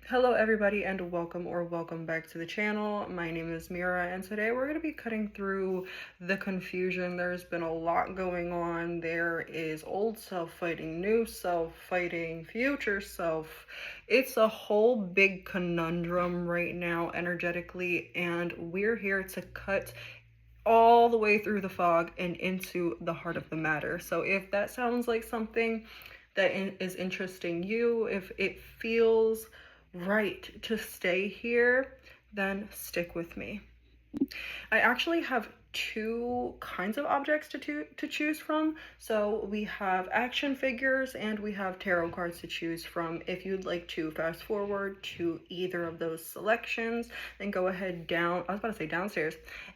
Hello everybody and welcome back to the channel. My name is Mira and today we're going to be cutting through the confusion. There's been a lot going on. There is old self fighting new self, fighting future self. It's a whole big conundrum right now energetically, and we're here to cut all the way through the fog and into the heart of the matter. So if that sounds like something that is interesting you, if it feels right to stay here, then stick with me. I actually have two kinds of objects to choose from. So we have action figures and we have tarot cards to choose from. If you'd like to fast forward to either of those selections, then go ahead I was about to say downstairs,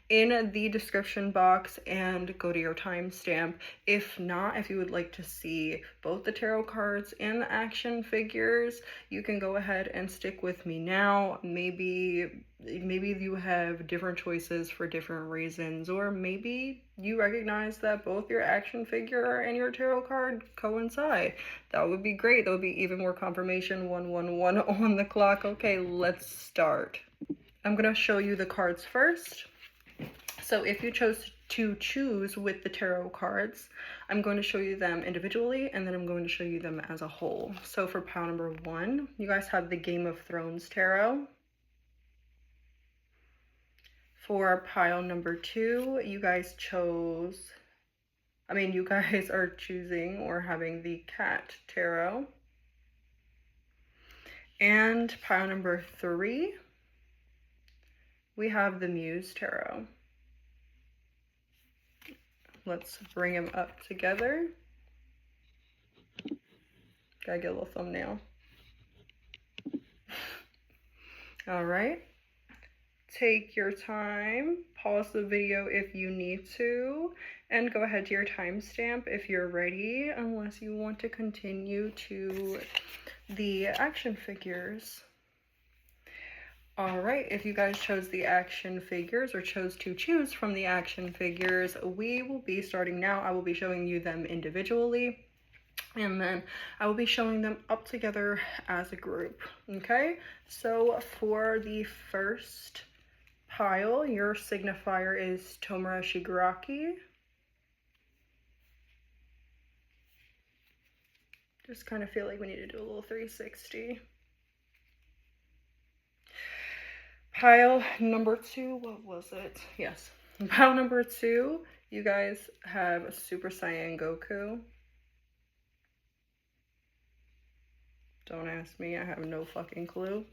in the description box and go to your timestamp. If not, if you would like to see both the tarot cards and the action figures, you can go ahead and stick with me now. Maybe you have different choices for different reasons, or maybe you recognize that both your action figure and your tarot card coincide. That would be great. That would be even more confirmation. 111 on the clock. Okay, let's start. I'm gonna show you the cards first. So if you chose to choose with the tarot cards, I'm going to show you them individually and then I'm going to show you them as a whole. So for pile number 1, you guys have the Game of Thrones tarot. For pile number 2, you guys are choosing or having the Cat tarot. And pile number 3, we have the Muse tarot. Let's bring them up together. Gotta get a little thumbnail. All right. Take your time, pause the video if you need to, and go ahead to your timestamp if you're ready, unless you want to continue to the action figures. All right, if you guys chose the action figures or chose to choose from the action figures, we will be starting now. I will be showing you them individually, and then I will be showing them up together as a group. Okay, so for the first pile, your signifier is Tomura Shigaraki. Just kind of feel like we need to do a little 360. Pile number 2, what was it? Yes. Pile number 2, you guys have Super Saiyan Goku. Don't ask me, I have no fucking clue.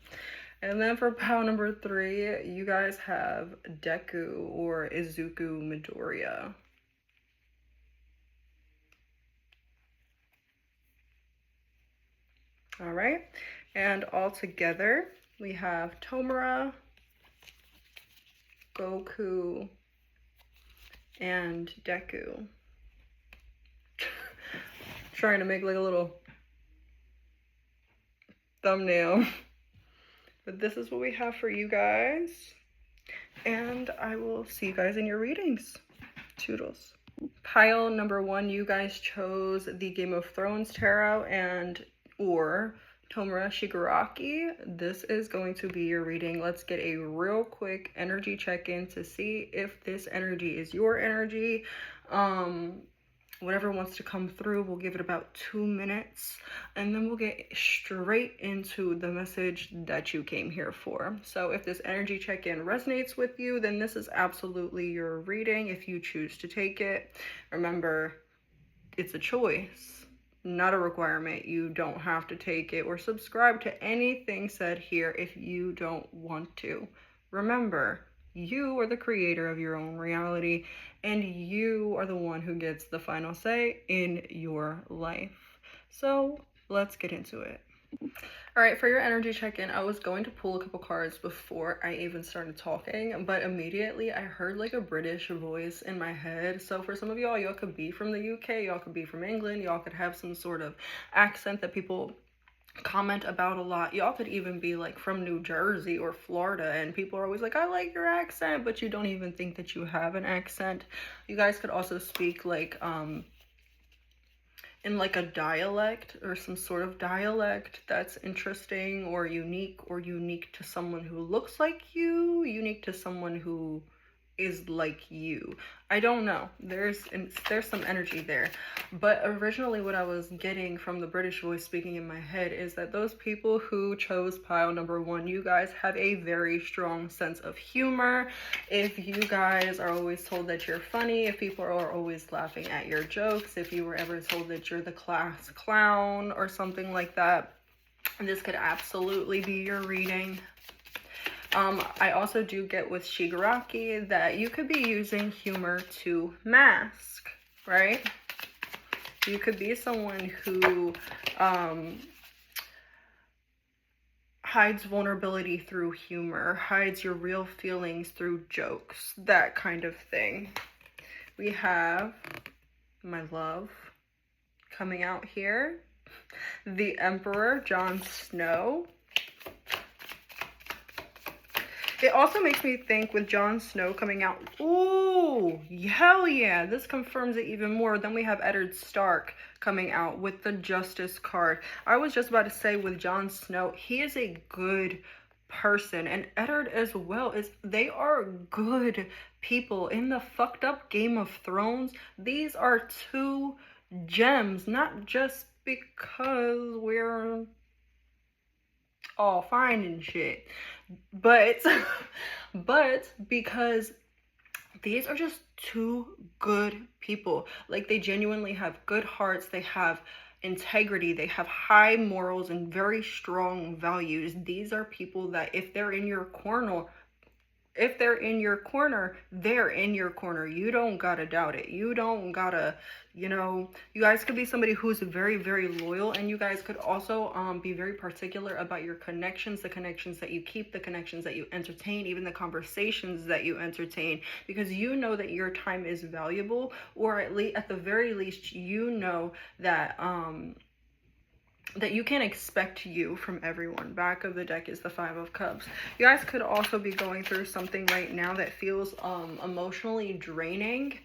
And then for pile number 3, you guys have Deku or Izuku Midoriya. All right, and all together we have Tomura, Goku, and Deku. Trying to make like a little thumbnail. But this is what we have for you guys. And I will see you guys in your readings. Toodles. Pile number 1, you guys chose the Game of Thrones tarot or Tomura Shigaraki. This is going to be your reading. Let's get a real quick energy check-in to see if this energy is your energy. Whatever wants to come through, we'll give it about 2 minutes and then we'll get straight into the message that you came here for. So if this energy check-in resonates with you, then this is absolutely your reading if you choose to take it. Remember, it's a choice, not a requirement. You don't have to take it or subscribe to anything said here if you don't want to. Remember, you are the creator of your own reality and you are the one who gets the final say in your life. So let's get into it. All right, for your energy check-in, I was going to pull a couple cards before I even started talking, but immediately I heard like a British voice in my head. So for some of y'all could be from the UK, y'all could be from England, y'all could have some sort of accent that people comment about a lot. Y'all could even be like from New Jersey or Florida and people are always like, I like your accent, but you don't even think that you have an accent. You guys could also speak like in like a dialect or some sort of dialect that's interesting or unique to someone who looks like you, unique to someone who is like you. I don't know. There's some energy there. But originally what I was getting from the British voice speaking in my head is that those people who chose pile number one, you guys have a very strong sense of humor. If you guys are always told that you're funny, if people are always laughing at your jokes, if you were ever told that you're the class clown or something like that, this could absolutely be your reading. I also do get with Shigaraki that you could be using humor to mask, right? You could be someone who hides vulnerability through humor, hides your real feelings through jokes, that kind of thing. We have my love coming out here. The Emperor, Jon Snow. It also makes me think with Jon Snow coming out, ooh, hell yeah, this confirms it even more. Then we have Eddard Stark coming out with the Justice card. I was just about to say with Jon Snow, he is a good person, and Eddard as well. They are good people in the fucked up Game of Thrones. These are two gems, not just because we're all fine and shit, but because these are just two good people. Like, they genuinely have good hearts, they have integrity, they have high morals and very strong values. These are people that if they're in your corner, they're in your corner. You don't gotta doubt it. You don't gotta, you guys could be somebody who's very, very loyal, and you guys could also be very particular about your connections, the connections that you keep, the connections that you entertain, even the conversations that you entertain, because you know that your time is valuable, or at the very least, you know that that you can expect you from everyone. Back of the deck is the Five of Cups. You guys could also be going through something right now that feels emotionally draining,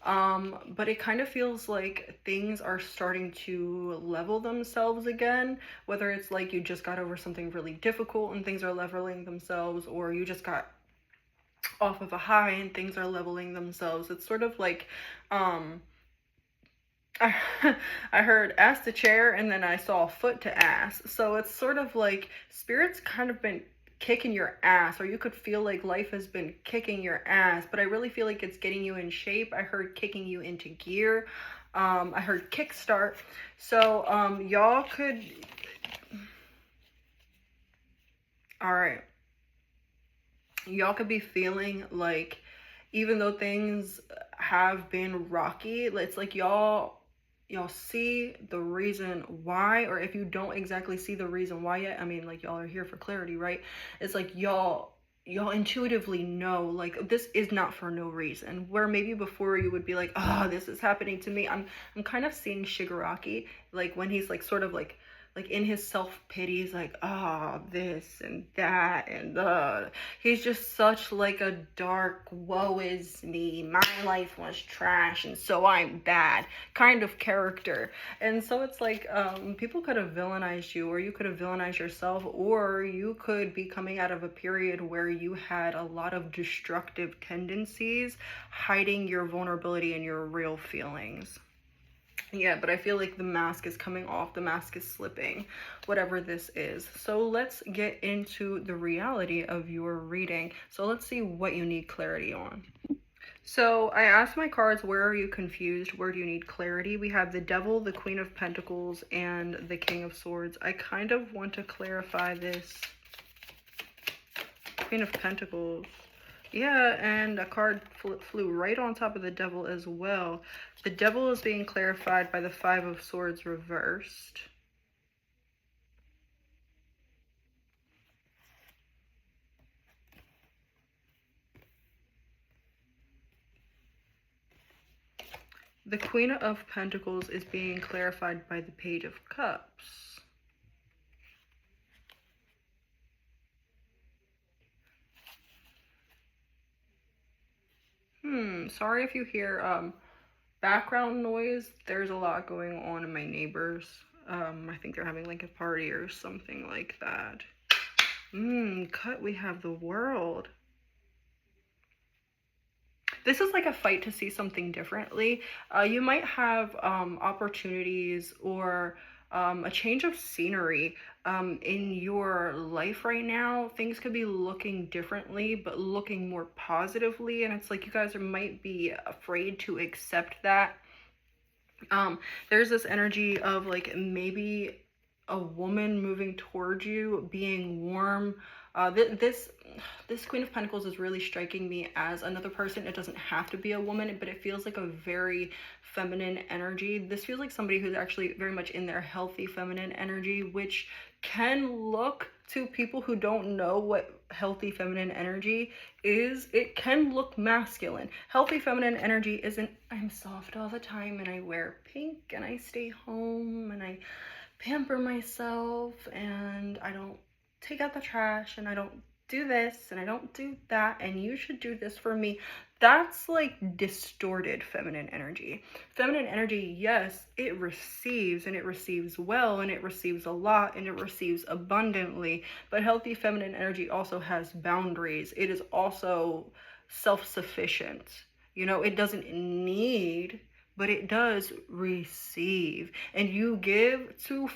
but it kind of feels like things are starting to level themselves again, whether it's like you just got over something really difficult and things are leveling themselves, or you just got off of a high and things are leveling themselves. It's sort of like I heard ass to chair, and then I saw foot to ass. So it's sort of like spirit's kind of been kicking your ass, or you could feel like life has been kicking your ass, but I really feel like it's getting you in shape. I heard kicking you into gear. I heard kickstart. So y'all could, all right, y'all could be feeling like, even though things have been rocky, it's like y'all see the reason why, or if you don't exactly see the reason why yet, I mean, like, y'all are here for clarity, right? It's like y'all intuitively know, like, this is not for no reason, where maybe before you would be like, oh, this is happening to me. I'm kind of seeing Shigaraki, like, when he's like sort of like in his self-pity, he's like, oh, this and that, and he's just such like a dark, woe is me, my life was trash and so I'm bad kind of character. And so it's like, people could have villainized you, or you could have villainized yourself, or you could be coming out of a period where you had a lot of destructive tendencies, hiding your vulnerability and your real feelings. Yeah, but I feel like the mask is coming off, the mask is slipping, whatever this is. So let's get into the reality of your reading. So let's see what you need clarity on. So I asked my cards, where are you confused? Where do you need clarity? We have the Devil, the Queen of Pentacles, and the King of Swords. I kind of want to clarify this. Queen of Pentacles. Yeah, and a card flew right on top of the Devil as well. The Devil is being clarified by the Five of Swords reversed. The Queen of Pentacles is being clarified by the Page of Cups. Sorry if you hear Background noise, there's a lot going on in my neighbors. I think they're having like a party or something like that. Cut, we have the world. This is like a fight to see something differently. You might have opportunities or a change of scenery in your life right now. Things could be looking differently, but looking more positively. And it's like you guys might be afraid to accept that. There's this energy of like maybe a woman moving towards you, being warm. This Queen of Pentacles is really striking me as another person. It doesn't have to be a woman, but it feels like a very feminine energy. This feels like somebody who's actually very much in their healthy feminine energy, which can look, to people who don't know what healthy feminine energy is, it can look masculine. Healthy feminine energy isn't I'm soft all the time and I wear pink and I stay home and I pamper myself and I don't take out the trash and I don't do this and I don't do that and you should do this for me. That's like distorted feminine energy. Feminine energy, yes, it receives, and it receives well, and it receives a lot, and it receives abundantly, but healthy feminine energy also has boundaries. It is also self-sufficient. You know, it doesn't need, but it does receive. And you give to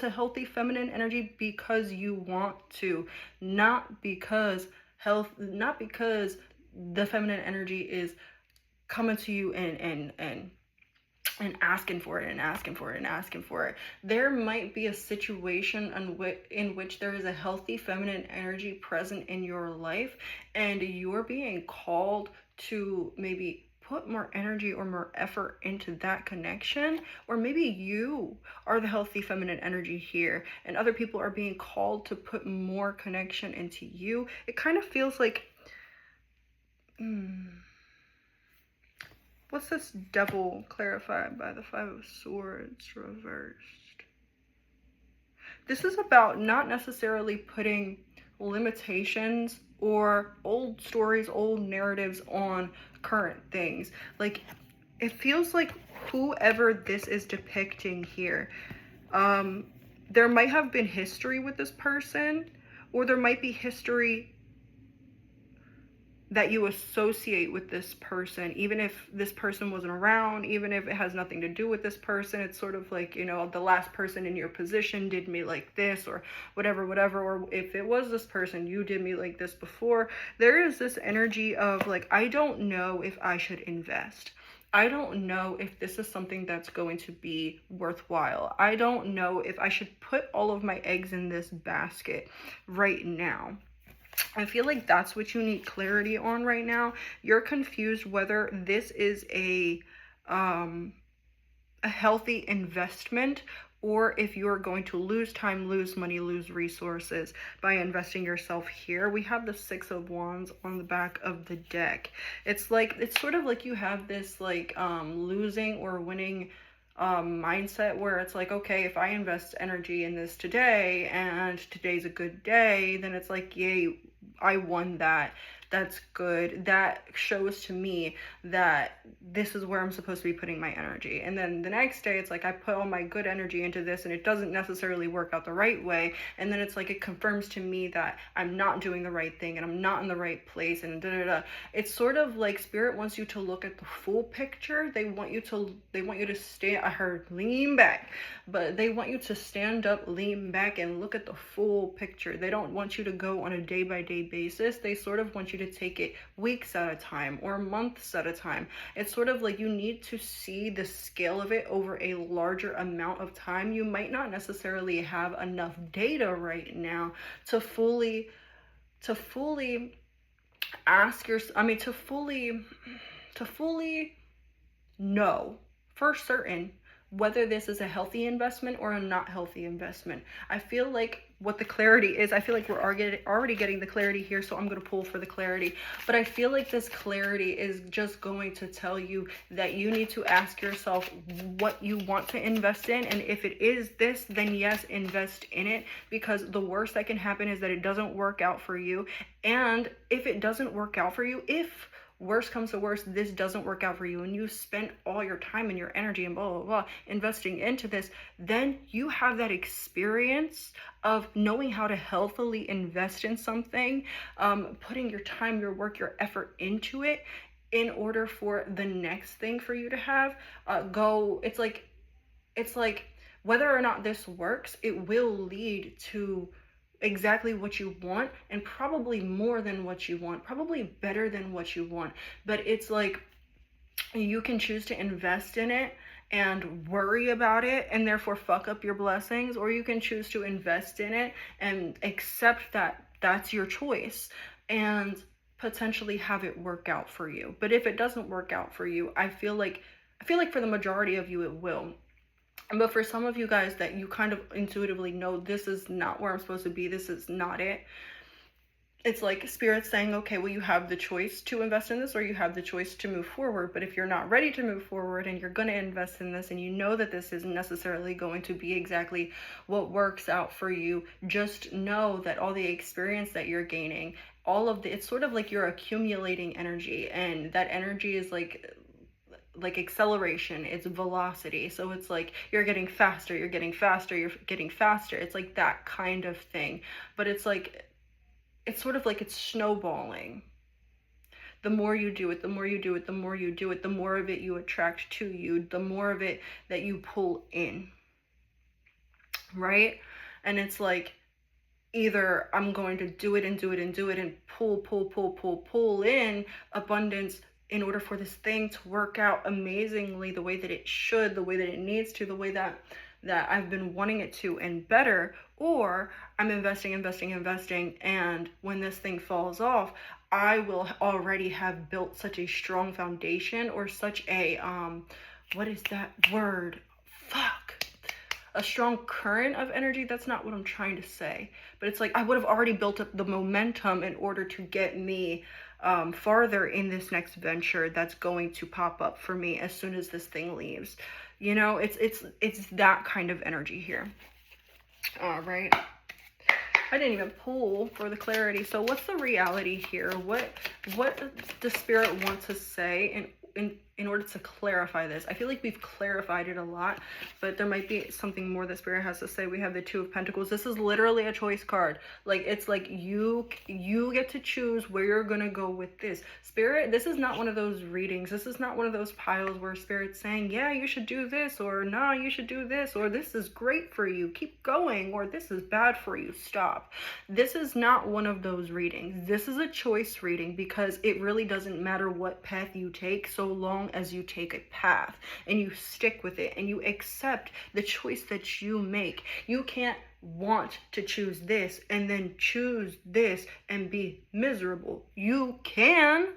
healthy feminine energy because you want to, not because the feminine energy is coming to you and asking for it and asking for it and asking for it. There might be a situation in which there is a healthy feminine energy present in your life and you're being called to maybe put more energy or more effort into that connection, or maybe you are the healthy feminine energy here and other people are being called to put more connection into you. It kind of feels like what's this devil clarified by the Five of Swords reversed? This is about not necessarily putting limitations or old stories, old narratives on current things. Like, it feels like whoever this is depicting here, there might have been history with this person, or there might be history that you associate with this person, even if this person wasn't around, even if it has nothing to do with this person. It's sort of like, you know, the last person in your position did me like this, or whatever, or if it was this person, you did me like this before. There is this energy of like, I don't know if I should invest. I don't know if this is something that's going to be worthwhile. I don't know if I should put all of my eggs in this basket right now. I feel like that's what you need clarity on right now. You're confused whether this is a healthy investment, or if you're going to lose time, lose money, lose resources by investing yourself here. We have the Six of Wands on the back of the deck. It's sort of like you have this like losing or winning mindset where it's like, okay, if I invest energy in this today and today's a good day, then it's like, yay, I won that. That's good. That shows to me that this is where I'm supposed to be putting my energy. And then the next day, it's like I put all my good energy into this and it doesn't necessarily work out the right way. And then it's like it confirms to me that I'm not doing the right thing and I'm not in the right place and It's sort of like Spirit wants you to look at the full picture. They want you to stand, I heard lean back, but they want you to stand up, lean back, and look at the full picture. They don't want you to go on a day-by-day basis. They sort of want you to take it weeks at a time or months at a time. It's sort of like you need to see the scale of it over a larger amount of time. You might not necessarily have enough data right now to fully ask yourself, to fully know for certain whether this is a healthy investment or a not healthy investment. I feel like what the clarity is, I feel like we're already getting the clarity here, so I'm going to pull for the clarity. But I feel like this clarity is just going to tell you that you need to ask yourself what you want to invest in. And if it is this, then yes, invest in it, because the worst that can happen is that it doesn't work out for you. And if it doesn't work out for you, if worst comes to worst, this doesn't work out for you, and you spent all your time and your energy and blah, blah, blah, investing into this, then you have that experience of knowing how to healthily invest in something, putting your time, your work, your effort into it in order for the next thing for you to have it's like whether or not this works, it will lead to exactly what you want, and probably more than what you want, probably better than what you want. But it's like you can choose to invest in it and worry about it and therefore fuck up your blessings, or you can choose to invest in it and accept that that's your choice and potentially have it work out for you. But if it doesn't work out for you, I feel like for the majority of you it will. But for some of you guys that you kind of intuitively know this is not where I'm supposed to be, this is not it, it's like Spirit's saying, okay, well, you have the choice to invest in this, or you have the choice to move forward. But if you're not ready to move forward and you're going to invest in this, and you know that this isn't necessarily going to be exactly what works out for you, just know that all the experience that you're gaining, it's sort of like you're accumulating energy, and that energy is like acceleration, it's velocity. So it's like you're getting faster, you're getting faster, you're getting faster. It's like that kind of thing. But it's sort of like it's snowballing. The more you do it, the more you do it, the more you do it, the more of it you attract to you, the more of it that you pull in, right? And it's like either I'm going to do it and do it and do it and pull in abundance in order for this thing to work out amazingly the way that it should, the way that it needs to, the way that I've been wanting it to and better, or I'm investing, and when this thing falls off, I will already have built such a strong foundation, or such a, what is that word? Fuck. A strong current of energy. That's not what I'm trying to say, but it's like I would have already built up the momentum in order to get me farther in this next venture that's going to pop up for me as soon as this thing leaves. You know, it's that kind of energy here. All right. I didn't even pull for the clarity. So what's the reality here? What does Spirit want to say in order to clarify this? I feel like we've clarified it a lot, but there might be something more that Spirit has to say. We have the Two of Pentacles. This is literally a choice card. Like, it's like you get to choose where you're gonna go with this. Spirit, this is not one of those readings. This is not one of those piles where Spirit's saying, yeah, you should do this, or nah, you should do this, or this is great for you, keep going, or this is bad for you, stop. This is not one of those readings. This is a choice reading, because it really doesn't matter what path you take, so long as you take a path and you stick with it and you accept the choice that you make. You can't want to choose this and then choose this and be miserable. You can,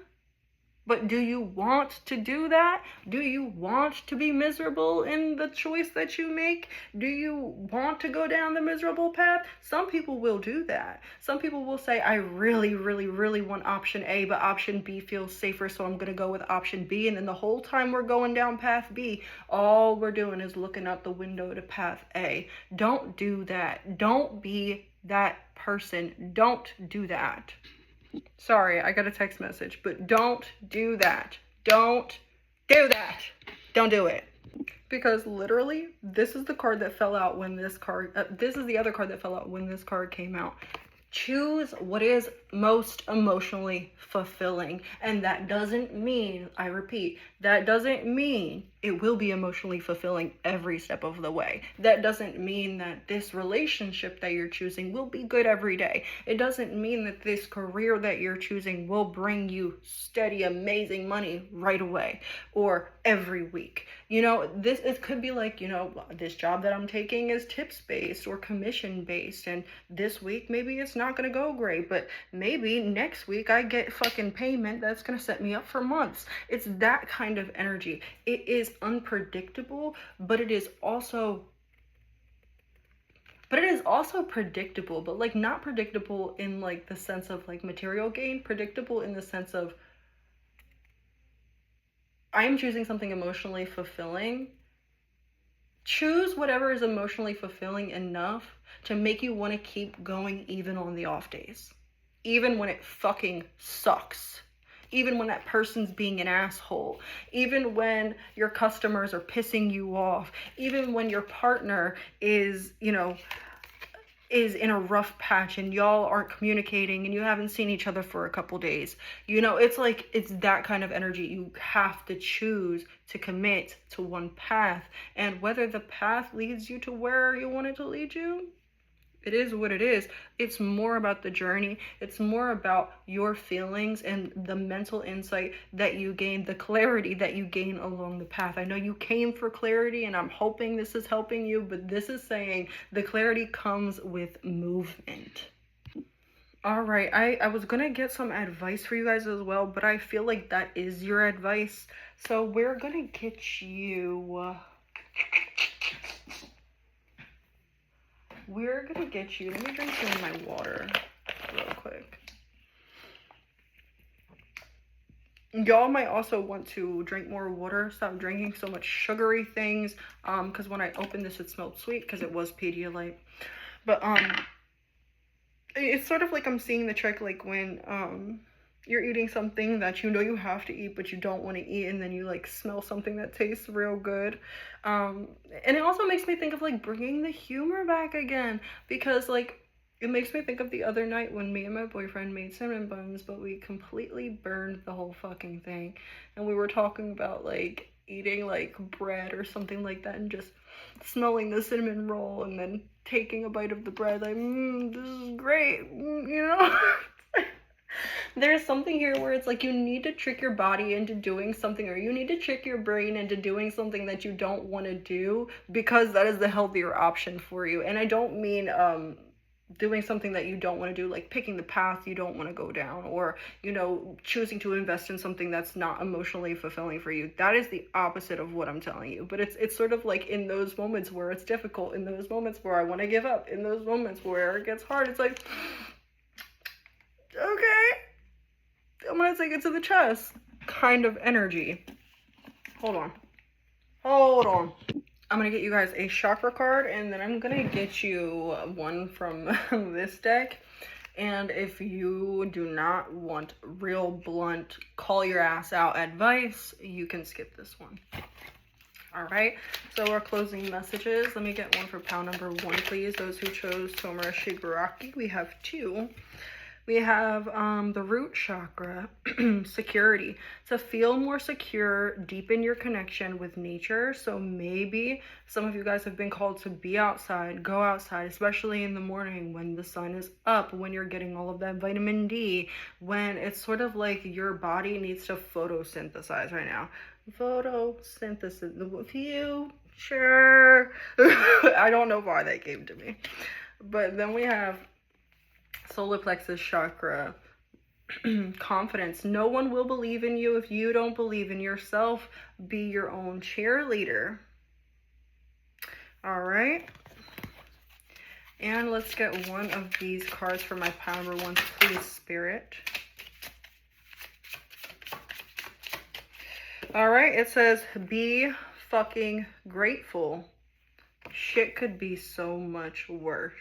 but do you want to do that? Do you want to be miserable in the choice that you make? Do you want to go down the miserable path? Some people will do that. Some people will say, I really, really, really want option A, but option B feels safer, so I'm going to go with option B. And then the whole time we're going down path B, all we're doing is looking out the window to path A. Don't do that. Don't be that person. Don't do that. Sorry, I got a text message, but don't do that. Don't do that. Don't do it. Because literally, this is the card that fell out when this is the other card that fell out when this card came out. Choose what is most emotionally fulfilling. And that doesn't mean, I repeat, that doesn't mean it will be emotionally fulfilling every step of the way. That doesn't mean that this relationship that you're choosing will be good every day. It doesn't mean that this career that you're choosing will bring you steady, amazing money right away or every week. You know, it could be like, you know, this job that I'm taking is tips based or commission based, and this week maybe it's not going to go great, but maybe next week I get fucking payment that's going to set me up for months. It's that kind of energy. It is unpredictable, but it is also predictable, but like not predictable in like the sense of like material gain, predictable in the sense of I am choosing something emotionally fulfilling. Choose whatever is emotionally fulfilling enough to make you want to keep going even on the off days. Even when it fucking sucks. even when that person's being an asshole, even when your customers are pissing you off, even when your partner is, you know, is in a rough patch and y'all aren't communicating and you haven't seen each other for a couple days. You know, it's like, it's that kind of energy. You have to choose to commit to one path, and whether the path leads you to where you want it to lead you, it is what it is. It's more about the journey. It's more about your feelings and the mental insight that you gain, the clarity that you gain along the path. I know you came for clarity, and I'm hoping this is helping you, but this is saying the clarity comes with movement. All right, I was gonna get some advice for you guys as well, but I feel like that is your advice. So we're gonna get you... We're gonna get you, let me drink some of my water real quick. Y'all might also want to drink more water, stop drinking so much sugary things, because when I opened this, it smelled sweet because it was Pedialyte. But it's sort of like I'm seeing the trick, like when you're eating something that you know you have to eat but you don't want to eat, and then you like smell something that tastes real good. And it also makes me think of like bringing the humor back again, because like it makes me think of the other night when me and my boyfriend made cinnamon buns, but we completely burned the whole fucking thing, and we were talking about like eating like bread or something like that and just smelling the cinnamon roll and then taking a bite of the bread like, this is great, you know. There's something here where it's like you need to trick your body into doing something, or you need to trick your brain into doing something that you don't want to do, because that is the healthier option for you. And I don't mean doing something that you don't want to do, like picking the path you don't want to go down, or, you know, choosing to invest in something that's not emotionally fulfilling for you. That is the opposite of what I'm telling you. But it's sort of like in those moments where it's difficult, in those moments where I want to give up, in those moments where it gets hard, it's like, okay, I'm gonna take it to the chest kind of energy. Hold on. I'm gonna get you guys a chakra card, and then I'm gonna get you one from this deck. And if you do not want real blunt, call your ass out advice, you can skip this one. All right, so our closing messages. Let me get one for pile number 1, please. Those who chose Tomura Shigaraki, we have 2. We have the root chakra, security. To feel more secure, deepen your connection with nature. So maybe some of you guys have been called to be outside, go outside, especially in the morning when the sun is up, when you're getting all of that vitamin D, when it's sort of like your body needs to photosynthesize right now. Photosynthesis, the future. I don't know why that came to me. But then we have solar plexus chakra, confidence. No one will believe in you if you don't believe in yourself. Be your own cheerleader. All right, and let's get one of these cards for my pile number 1, please, Spirit. All right, it says be fucking grateful. Shit could be so much worse.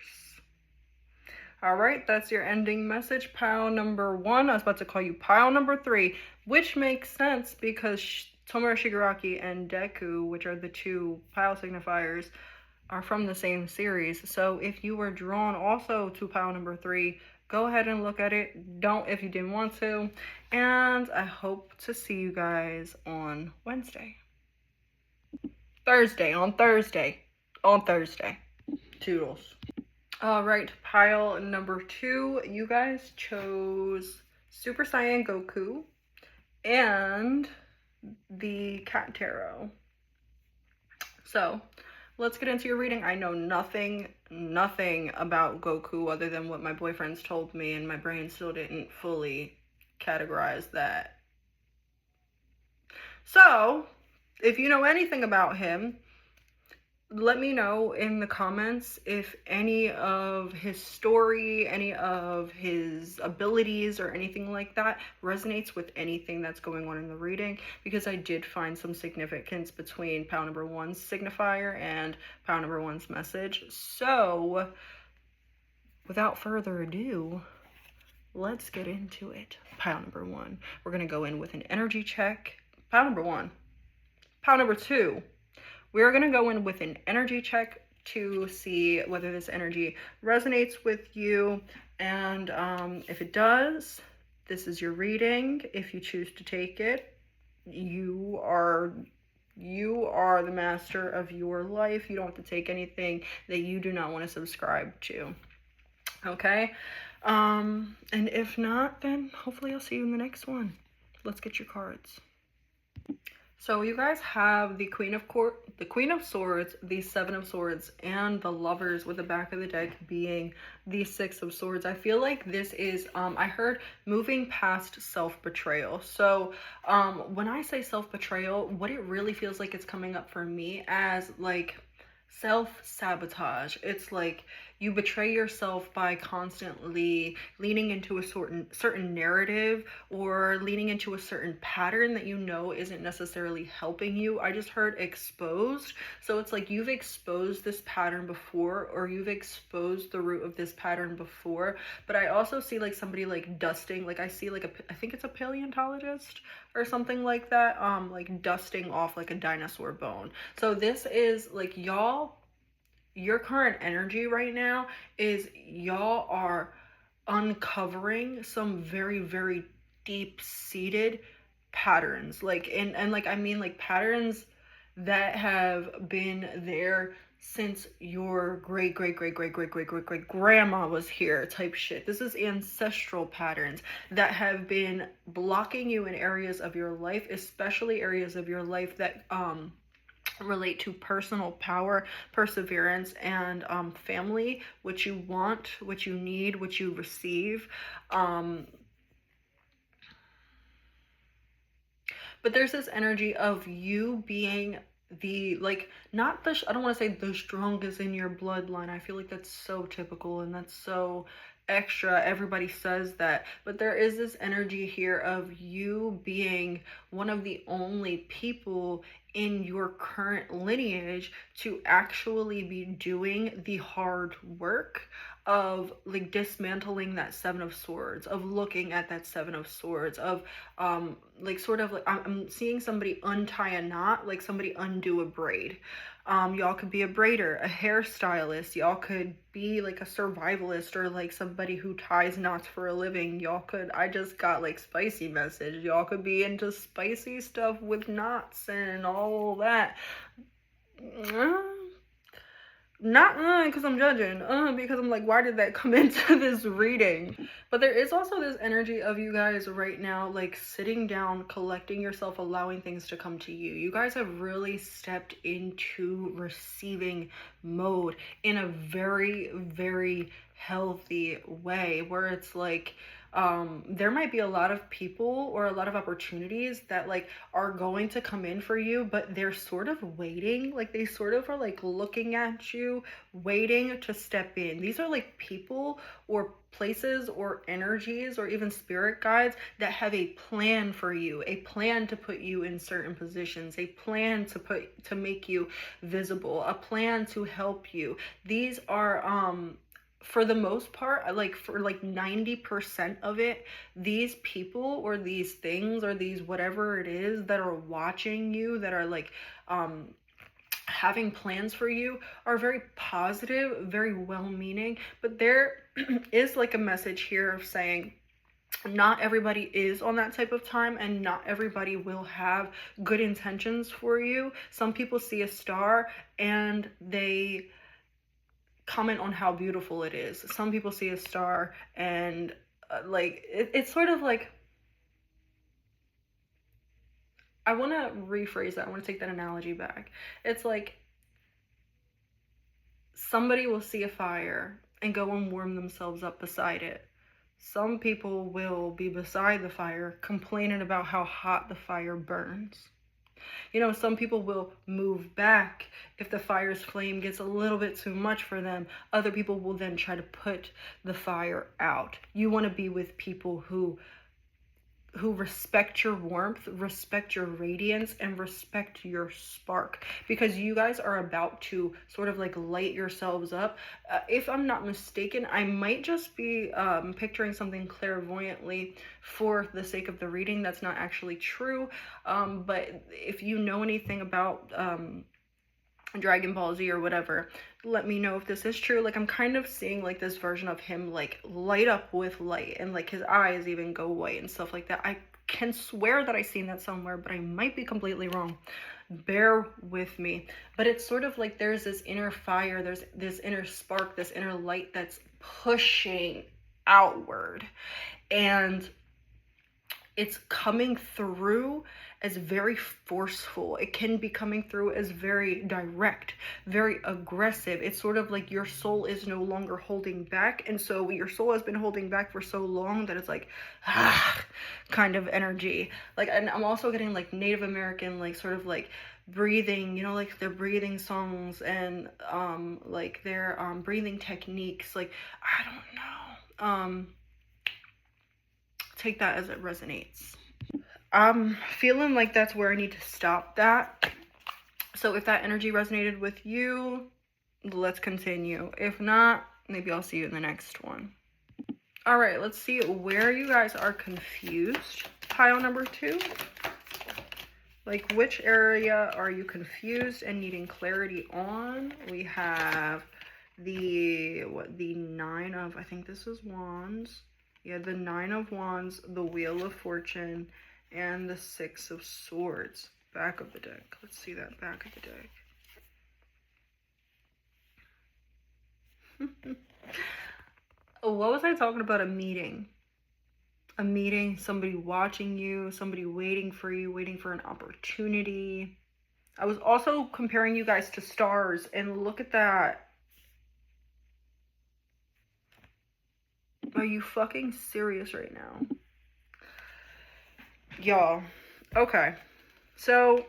All right, that's your ending message, pile number 1. I was about to call you pile number 3, which makes sense because Tomura Shigaraki and Deku, which are the 2 pile signifiers, are from the same series. So if you were drawn also to pile number 3, go ahead and look at it. Don't if you didn't want to. And I hope to see you guys on Wednesday. On Thursday. Toodles. All right, pile number 2, you guys chose Super Saiyan Goku and the Cat Tarot. So let's get into your reading. I know nothing about Goku other than what my boyfriends told me, and my brain still didn't fully categorize that. So if you know anything about him, let me know in the comments if any of his story, any of his abilities, or anything like that resonates with anything that's going on in the reading, because I did find some significance between pile number 1's signifier and pile number 1's message. So without further ado, let's get into it. Pile number one, we're going to go in with an energy check. Pile number one. Pile number two, we're going to go in with an energy check to see whether this energy resonates with you. And if it does, this is your reading. If you choose to take it, you are the master of your life. You don't have to take anything that you do not want to subscribe to. Okay? And if not, then hopefully I'll see you in the next one. Let's get your cards. So you guys have the Queen of Swords, the Seven of Swords, and the Lovers, with the back of the deck being the Six of Swords. I feel like this is, I heard moving past self-betrayal. So when I say self-betrayal, what it really feels like it's coming up for me as like self-sabotage. It's like you betray yourself by constantly leaning into a certain narrative, or leaning into a certain pattern that you know isn't necessarily helping you. I just heard exposed. So it's like you've exposed this pattern before, or you've exposed the root of this pattern before. But I also see like somebody like dusting, like I see like I think it's a paleontologist or something like that, like dusting off like a dinosaur bone. So this is like your current energy right now is y'all are uncovering some very, very deep-seated patterns. Like, and like, I mean like patterns that have been there since your great grandma was here type shit. This is ancestral patterns that have been blocking you in areas of your life, especially areas of your life that relate to personal power, perseverance, and family, what you want, what you need, what you receive. But there's this energy of you being the, like, not the, I don't want to say the strongest in your bloodline. I feel like that's so typical and that's so extra. Everybody says that, but there is this energy here of you being one of the only people in your current lineage to actually be doing the hard work of like dismantling that Seven of Swords, of looking at that Seven of Swords, of like sort of like I'm seeing somebody untie a knot, like somebody undo a braid. Y'all could be a braider, a hairstylist, y'all could be like a survivalist, or like somebody who ties knots for a living. Y'all could, I just got like spicy message, y'all could be into spicy stuff with knots and all that. Not because I'm judging, because I'm like, why did that come into this reading? But there is also this energy of you guys right now, like sitting down, collecting yourself, allowing things to come to you. You guys have really stepped into receiving mode in a very, very healthy way, where it's like, there might be a lot of people or a lot of opportunities that like are going to come in for you, but they're sort of waiting, like they sort of are like looking at you, waiting to step in. These are like people or places or energies or even spirit guides that have a plan for you, a plan to put you in certain positions, a plan to make you visible, a plan to help you. These are for the most part, like for like 90% of it, these people or these things or these whatever it is that are watching you, that are like having plans for you, are very positive, very well-meaning. But there is like a message here of saying not everybody is on that type of time, and not everybody will have good intentions for you. Some people see a star and they comment on how beautiful it is. Some people see a star and like it's sort of like, I want to rephrase that. I want to take that analogy back. It's like somebody will see a fire and go and warm themselves up beside it. Some people will be beside the fire complaining about how hot the fire burns. You know, some people will move back if the fire's flame gets a little bit too much for them. Other people will then try to put the fire out. You want to be with people who who respect your warmth, respect your radiance, and respect your spark, because you guys are about to sort of like light yourselves up. If I'm not mistaken, I might just be picturing something clairvoyantly for the sake of the reading. That's not actually true, but if you know anything about Dragon Ball Z or whatever, let me know if this is true. Like, I'm kind of seeing like this version of him like light up with light, and like his eyes even go white and stuff like that. I can swear that I've seen that somewhere, but I might be completely wrong. Bear with me. But it's sort of like there's this inner fire, there's this inner spark, this inner light that's pushing outward, and it's coming through as very forceful. It can be coming through as very direct, very aggressive. It's sort of like your soul is no longer holding back, and so your soul has been holding back for so long that it's like kind of energy. Like, and I'm also getting like Native American, like sort of like breathing, you know, like their breathing songs and like their breathing techniques. Like, I don't know, take that as it resonates. I'm feeling like that's where I need to stop that. So if that energy resonated with you, let's continue. If not, maybe I'll see you in the next one. All right, let's see where you guys are confused. Pile number 2. Like, which area are you confused and needing clarity on? We have the 9 of, I think this is Wands. Yeah, the 9 of Wands, the Wheel of Fortune, and the 6 of Swords. Back of the deck. Let's see that back of the deck. What was I talking about? A meeting. A meeting, somebody watching you, somebody waiting for you, waiting for an opportunity. I was also comparing you guys to stars, and look at that. Are you fucking serious right now? Y'all. Okay. So,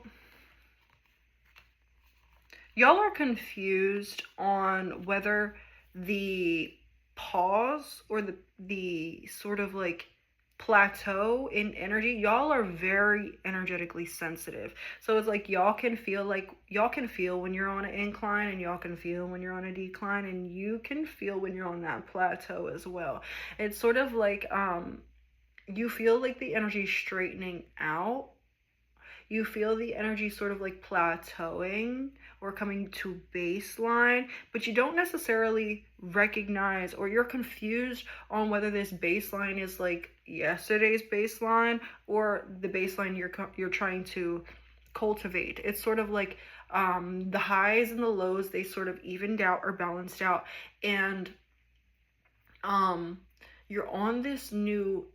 y'all are confused on whether the pause or the sort of like plateau in energy. Y'all are very energetically sensitive, so it's like y'all can feel when you're on an incline, and y'all can feel when you're on a decline, and you can feel when you're on that plateau as well. It's sort of like you feel like the energy straightening out, you feel the energy sort of like plateauing or coming to baseline, but you don't necessarily recognize, or you're confused on whether this baseline is like yesterday's baseline or the baseline you're trying to cultivate. It's sort of like the highs and the lows, they sort of evened out or balanced out, and you're on this new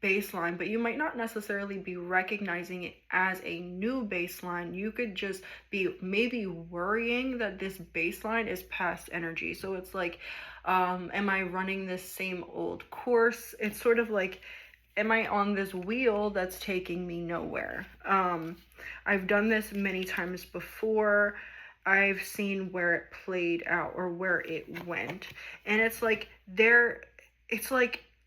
baseline, but you might not necessarily be recognizing it as a new baseline. You could just be maybe worrying that this baseline is past energy. So it's like, am I running this same old course? It's sort of like, am I on this wheel that's taking me nowhere? I've done this many times before. I've seen where it played out or where it went, and it's like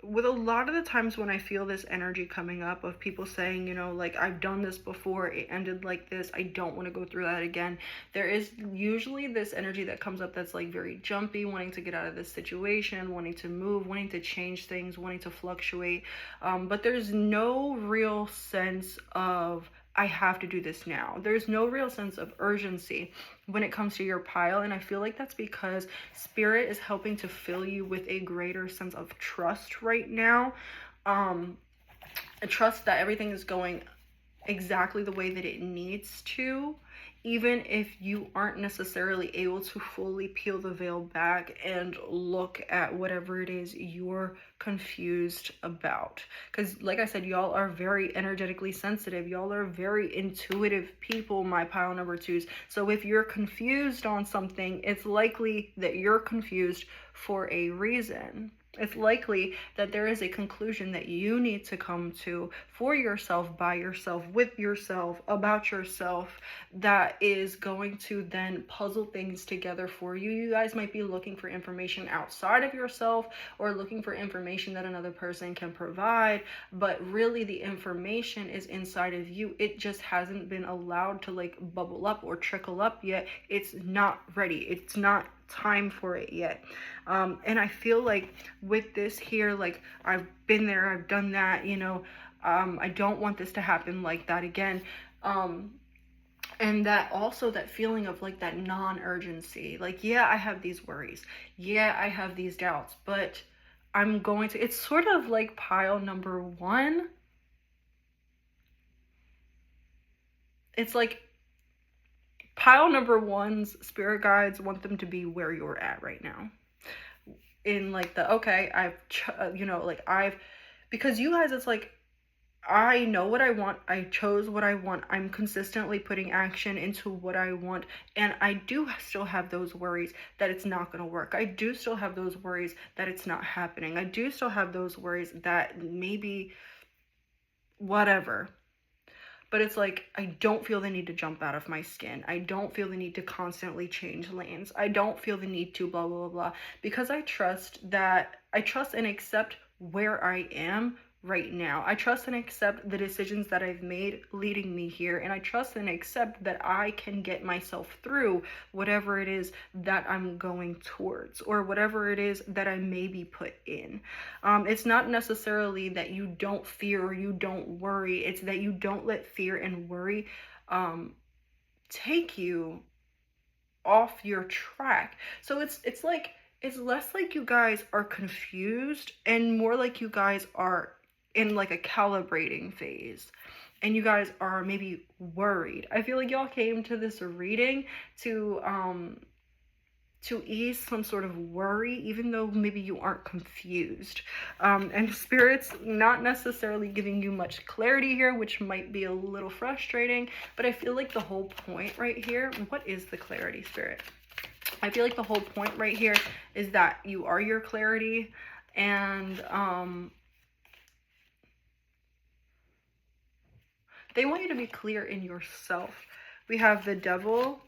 with a lot of the times when I feel this energy coming up of people saying, you know, like, I've done this before, it ended like this, I don't want to go through that again. There is usually this energy that comes up that's like very jumpy, wanting to get out of this situation, wanting to move, wanting to change things, wanting to fluctuate. But there's no real sense of, I have to do this now. There's no real sense of urgency when it comes to your pile, and I feel like that's because Spirit is helping to fill you with a greater sense of trust right now. A trust that everything is going exactly the way that it needs to, even if you aren't necessarily able to fully peel the veil back and look at whatever it is you're confused about. Because like I said, y'all are very energetically sensitive. Y'all are very intuitive people, my pile number 2s. So if you're confused on something, it's likely that you're confused for a reason. It's likely that there is a conclusion that you need to come to for yourself, by yourself, with yourself, about yourself, that is going to then puzzle things together for you. You guys might be looking for information outside of yourself, or looking for information that another person can provide, but really the information is inside of you. It just hasn't been allowed to like bubble up or trickle up yet. It's not ready. It's not time for it yet. And I feel like with this here, like, I've been there, I've done that, you know. I don't want this to happen like that again. And that also, that feeling of like that non-urgency, like, yeah, I have these worries, yeah, I have these doubts, but I'm going to, it's sort of like pile number one. It's like pile number one's spirit guides want them to be where you're at right now, in like the, okay, you know, like because you guys, it's like, I know what I want, I chose what I want, I'm consistently putting action into what I want, and I do still have those worries that it's not going to work. I do still have those worries that it's not happening. I do still have those worries that maybe whatever. But it's like, I don't feel the need to jump out of my skin. I don't feel the need to constantly change lanes. I don't feel the need to blah, blah, blah, because I trust and accept where I am right now. I trust and accept the decisions that I've made leading me here. And I trust and accept that I can get myself through whatever it is that I'm going towards, or whatever it is that I may be put in. It's not necessarily that you don't fear or you don't worry. It's that you don't let fear and worry take you off your track. So it's like, it's less like you guys are confused and more like you guys are in like a calibrating phase, and you guys are maybe worried. I feel like y'all came to this reading to ease some sort of worry, even though maybe you aren't confused. And Spirit's not necessarily giving you much clarity here, which might be a little frustrating, but I feel like the whole point right here, what is the clarity, Spirit? I feel like the whole point right here is that you are your clarity, and they want you to be clear in yourself. We have the Devil,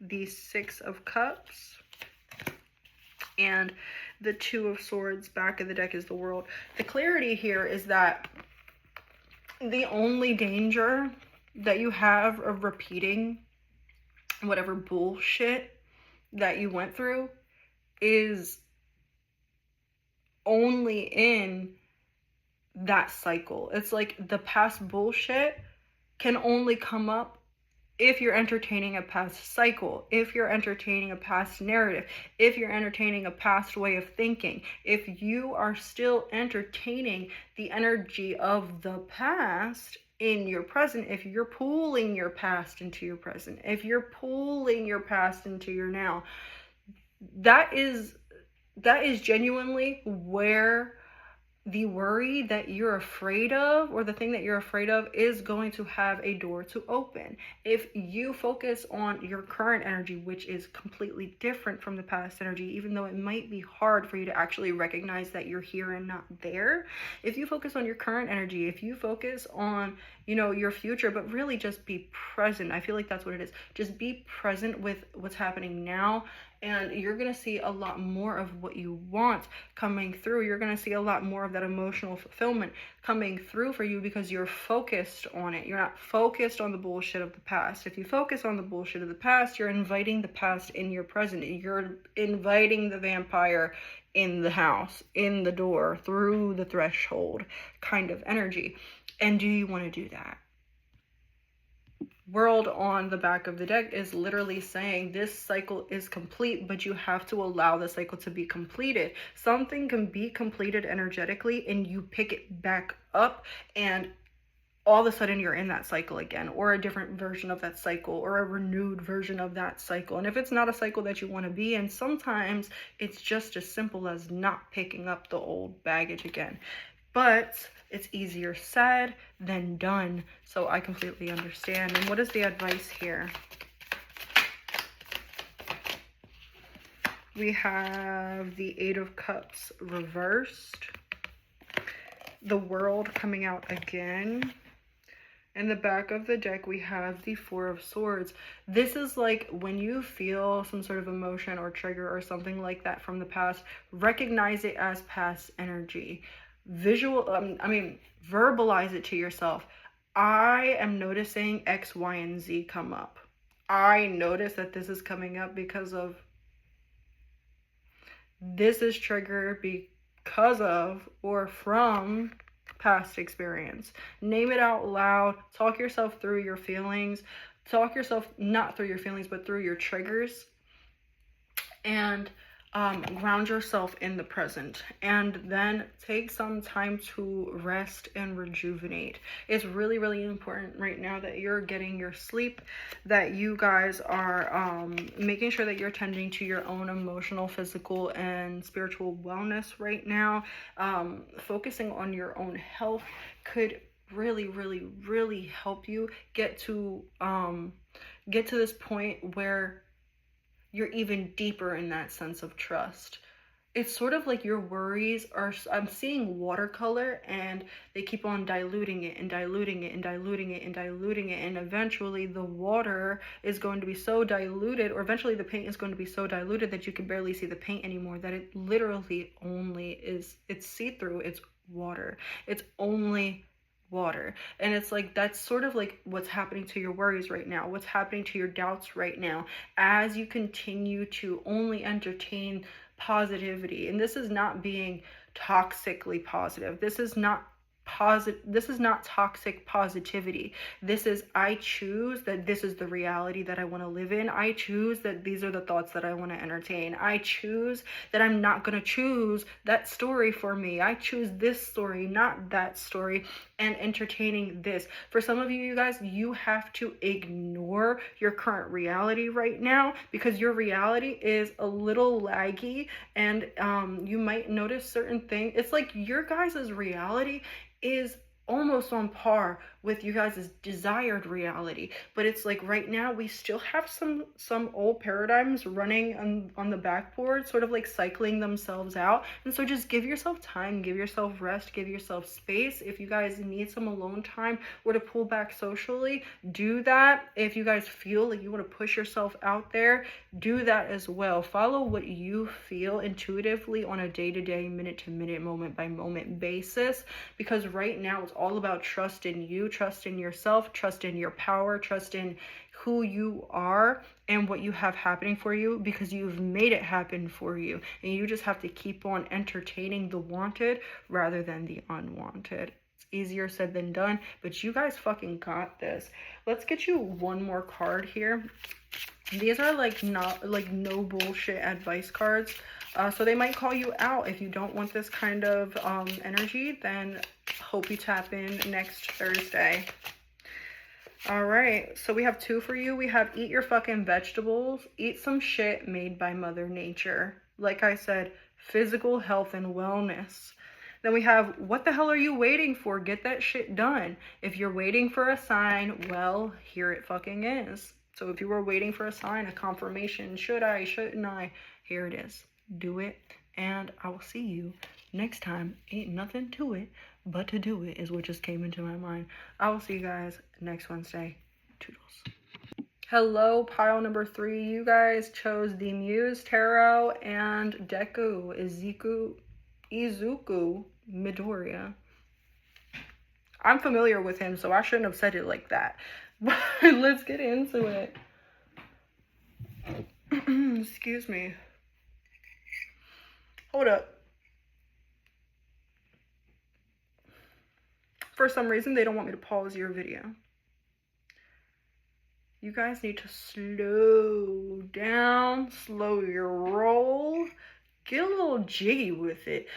the Six of Cups, and the Two of Swords. Back of the deck is the World. The clarity here is that the only danger that you have of repeating whatever bullshit that you went through is only in that cycle. It's like the past bullshit can only come up if you're entertaining a past cycle, if you're entertaining a past narrative, if you're entertaining a past way of thinking. If you are still entertaining the energy of the past in your present, if you're pulling your past into your present, if you're pulling your past into your now, that is genuinely where the worry that you're afraid of, or the thing that you're afraid of, is going to have a door to open. If you focus on your current energy, which is completely different from the past energy, even though it might be hard for you to actually recognize that you're here and not there. If you focus on your current energy, if you focus on, you know, your future, but really just be present. I feel like that's what it is. Just be present with what's happening now, and you're going to see a lot more of what you want coming through. You're going to see a lot more of that emotional fulfillment coming through for you, because you're focused on it. You're not focused on the bullshit of the past. If you focus on the bullshit of the past, you're inviting the past in your present. You're inviting the vampire in the house, in the door, through the threshold kind of energy. And do you want to do that? World on the back of the deck is literally saying this cycle is complete, but you have to allow the cycle to be completed. Something can be completed energetically and you pick it back up, and all of a sudden you're in that cycle again, or a different version of that cycle, or a renewed version of that cycle. And if it's not a cycle that you want to be in, sometimes it's just as simple as not picking up the old baggage again. But it's easier said than done, so I completely understand. And what is the advice here? We have the Eight of Cups reversed. The World coming out again. In the back of the deck, we have the Four of Swords. This is like when you feel some sort of emotion or trigger or something like that from the past, recognize it as past energy. Verbalize it to yourself. I am noticing X, Y, and Z come up. I notice that this is coming up because of, this is triggered because of or from past experience. Name it out loud. Talk yourself through your feelings. Talk yourself, not through your feelings, but through your triggers. And ground yourself in the present, and then take some time to rest and rejuvenate. It's really, really important right now that you're getting your sleep, that you guys are making sure that you're tending to your own emotional, physical, and spiritual wellness right now. Focusing on your own health could really, really, really help you get to this point where you're even deeper in that sense of trust. It's sort of like your worries are, I'm seeing watercolor, and they keep on diluting it and diluting it and diluting it and diluting it, and eventually the water is going to be so diluted, or eventually the paint is going to be so diluted that you can barely see the paint anymore, that it literally only is, it's see-through, it's water. It's only water. And it's like, that's sort of like what's happening to your worries right now, what's happening to your doubts right now, as you continue to only entertain positivity. And this is not being toxically positive. This is not toxic positivity. This is, I choose that this is the reality that I want to live in. I choose that these are the thoughts that I want to entertain. I choose that I'm not going to choose that story for me. I choose this story, not that story, and entertaining this. For some of you guys, you have to ignore your current reality right now, because your reality is a little laggy, and you might notice certain things. It's like your guys' reality is almost on par with you guys' desired reality, but it's like right now we still have some old paradigms running on the backboard, sort of like cycling themselves out. And so just give yourself time, give yourself rest, give yourself space. If you guys need some alone time or to pull back socially, do that. If you guys feel like you want to push yourself out there, do that as well. Follow what you feel intuitively on a day-to-day, minute-to-minute, moment-by-moment basis, because right now it's all about trust in you, trust in yourself, trust in your power, trust in who you are and what you have happening for you, because you've made it happen for you. And you just have to keep on entertaining the wanted rather than the unwanted. It's easier said than done, but you guys fucking got this. Let's get you one more card here. These are like not like no bullshit advice cards. So they might call you out. If you don't want this kind of energy, then hope you tap in next Thursday. All right, so we have two for you. We have eat your fucking vegetables. Eat some shit made by Mother Nature. Like I said, physical health and wellness. Then we have, what the hell are you waiting for? Get that shit done. If you're waiting for a sign, well, here it fucking is. So if you were waiting for a sign, a confirmation, should I, shouldn't I? Here it is. Do it, and I will see you next time. Ain't nothing to it but to do it, is what just came into my mind. I will see you guys next Wednesday. Toodles. Hello, pile number 3. You guys chose the Muse Tarot and Deku, Izuku, Midoriya. I'm familiar with him, so I shouldn't have said it like that. But let's get into it. Excuse me. Hold up. For some reason, they don't want me to pause your video. You guys need to slow down, slow your roll, get a little jiggy with it.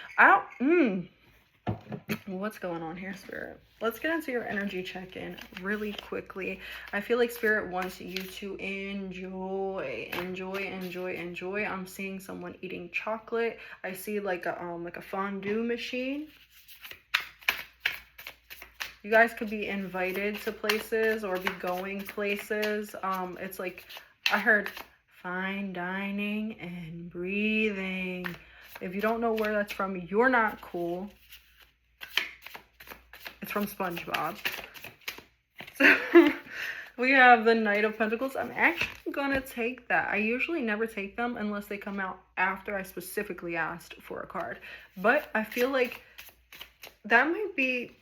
What's going on here, Spirit? Let's get into your energy check-in really quickly. I feel like Spirit wants you to enjoy. I'm seeing someone eating chocolate. I see like a fondue machine. You guys could be invited to places or be going places. It's like, I heard fine dining and breathing. If you don't know where that's from, you're not cool. It's from SpongeBob. So we have the Knight of Pentacles. I'm actually gonna take that. I usually never take them unless they come out after I specifically asked for a card. But I feel like that might be...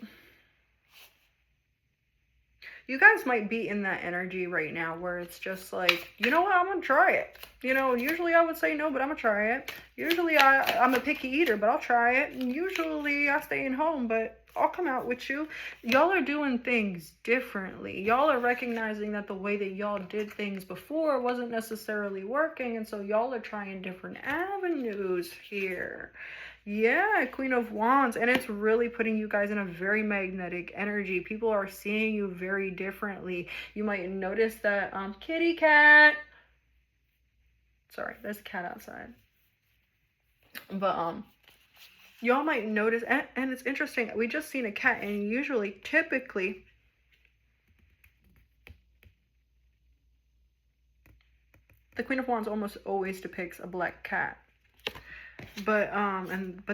You guys might be in that energy right now where it's just like, you know what, I'm gonna try it. You know, usually I would say no, but I'm gonna try it. Usually I'm a picky eater, but I'll try it. And usually I stay in home, but I'll come out with you. Y'all are doing things differently. Y'all are recognizing that the way that y'all did things before wasn't necessarily working, and so y'all are trying different avenues here. Yeah, Queen of Wands, and it's really putting you guys in a very magnetic energy. People are seeing you very differently. You might notice that kitty cat. Sorry, there's a cat outside. But y'all might notice, and it's interesting, we just seen a cat, and usually, typically, the Queen of Wands almost always depicts a black cat. But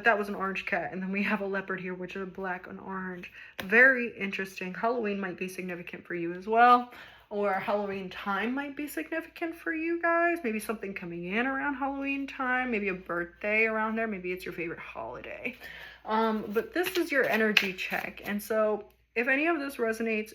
that was an orange cat, and then we have a leopard here, which is black and orange. Very interesting. Halloween might be significant for you as well, or Halloween time might be significant for you guys. Maybe something coming in around Halloween time, maybe a birthday around there, maybe it's your favorite holiday. But this is your energy check, and so if any of this resonates,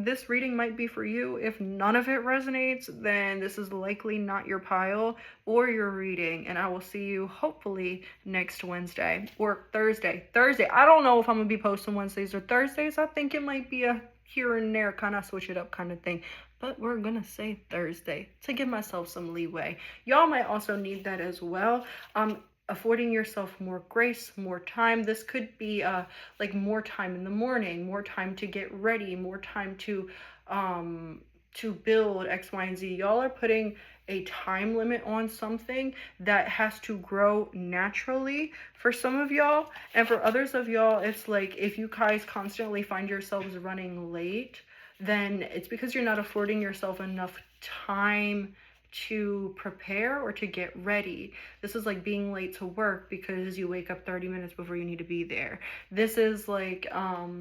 this reading might be for you. If none of it resonates, then this is likely not your pile or your reading. And I will see you hopefully next Wednesday or Thursday. I don't know if I'm going to be posting Wednesdays or Thursdays. I think it might be a here and there kind of switch it up kind of thing. But we're going to say Thursday to give myself some leeway. Y'all might also need that as well. Affording yourself more grace, more time. This could be like more time in the morning, more time to get ready, more time to build X, Y, and Z. Y'all are putting a time limit on something that has to grow naturally for some of y'all, and for others of y'all, it's like if you guys constantly find yourselves running late, then it's because you're not affording yourself enough time to prepare or to get ready. This is like being late to work because you wake up 30 minutes before you need to be there. This is like I